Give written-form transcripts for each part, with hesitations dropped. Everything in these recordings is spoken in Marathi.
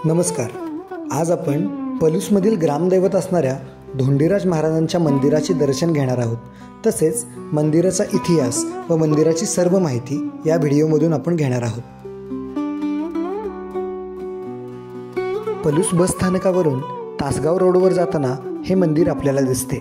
नमस्कार. आज आपण पलूसमधील ग्रामदैवत असणाऱ्या धोंडीराज महाराजांच्या मंदिराचे दर्शन घेणार आहोत. तसेच मंदिराचा इतिहास व मंदिराची सर्व माहिती या व्हिडिओमधून आपण घेणार आहोत. पलूस बस स्थानकावरून तासगाव रोडवर जाताना हे मंदिर आपल्याला दिसते.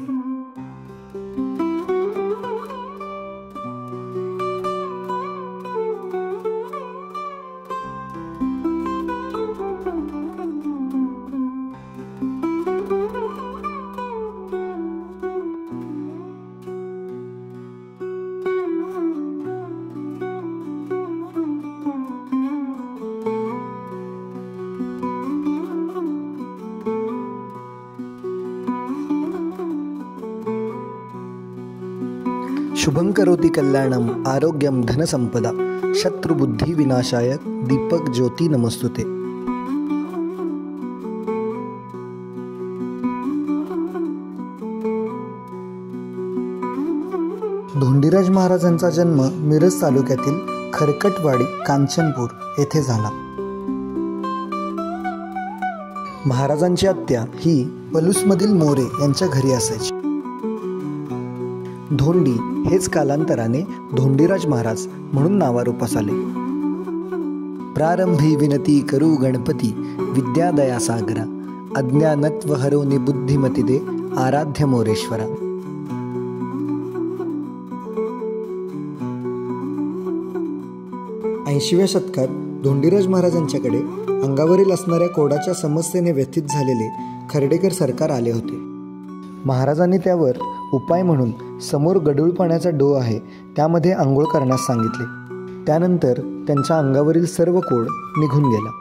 शुभं करोति कल्याणम आरोग्यम धनसंपदा शत्रुबुद्धि विनाशाय दीपक ज्योती नमस्तुते. धोंडीराज महाराजांचा जन्म मिरज तालुक्यातील खरकटवाडी कांचनपूर येथे झाला. महाराजांची आत्या ही पलूसमधील मोरे यांच्या घरी असायची. धोंडी हेच कालांतराने धोंडीराज महाराज म्हणून नावारूपास आले. प्रारंभी विनती करू गणपती विद्यादया सागरा अज्ञानत्व हरवणे बुद्धिमती दे आराध्य मोरेश्वरा. ऐंशीव्या शतकात धोंडीराज महाराजांच्याकडे अंगावरील असणाऱ्या कोडाच्या समस्येने व्यथित झालेले खर्डेकर सरकार आले होते. महाराजांनी त्यावर उपाय म्हणून समोर गढूळ पाण्याचा डोह आहे त्यामध्ये आंघोळ करण्यास सांगितले. त्यानंतर त्यांच्या अंगावरील सर्व कोड निघून गेला.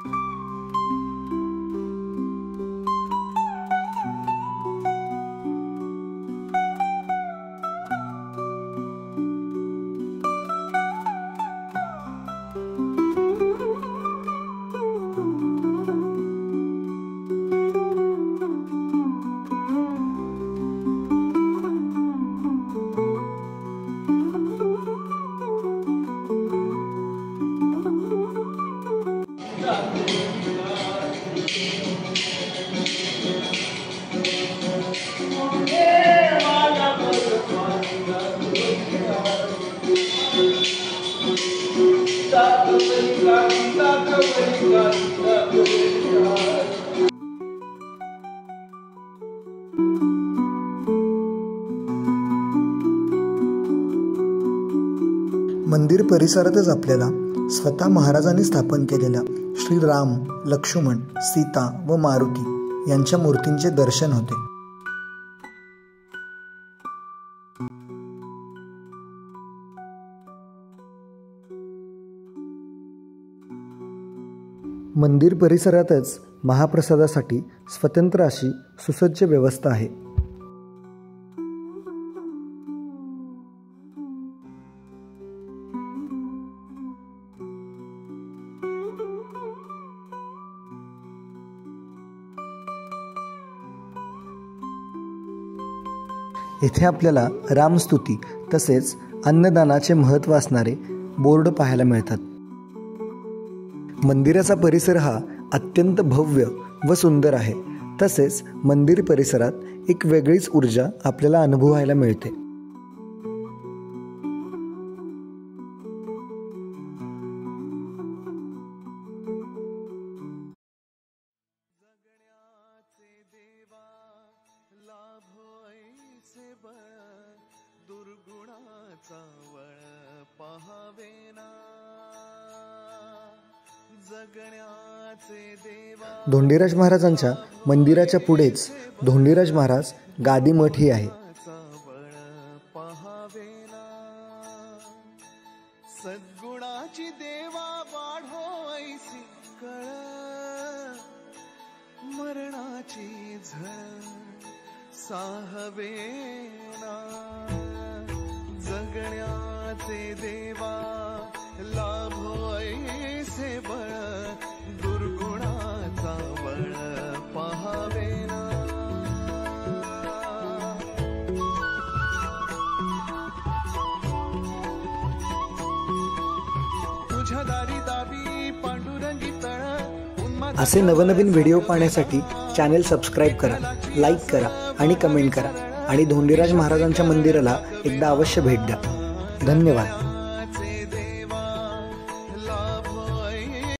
मंदिर परिसरातच आपल्याला स्वतः महाराजांनी स्थापन केलेल्या श्री राम, लक्ष्मण, सीता व मारुती यांच्या मूर्तींचे दर्शन होते. मंदिर परिसरातच महाप्रसादासाठी स्वतंत्र अशी सुसज्ज व्यवस्था आहे. येथे आपल्याला रामस्तुती तसेच अन्नदानाचे महत्त्व असणारे बोर्ड पाहायला मिळतात. मंदिराचा परिसर हा अत्यंत भव्य व सुंदर आहे. तसेच मंदिर परिसरात एक वेगळीच ऊर्जा आपल्याला अनुभवायला मिळते. धोंडीराज महाराजांच्या मंदिराच्या पुढेच धोंडीराज महाराज गादी मठ ही आहे. सद्गुणाची देवा वाढो ऐसी कळ मरणाची झळ साहवेना जगण्याचे देवा लाभो ऐसे बळ दुर्गुणाचा बळ पाहावेना. तुझ्या दारी दावी पांडुरंगी तळ असे नवनवीन व्हिडिओ पाहण्यासाठी चॅनेल सबस्क्राईब करा, लाईक करा आणि कमेंट करा आणि धोंडीराज महाराजांच्या मंदिराला एकदा अवश्य भेट द्या. धन्यवाद.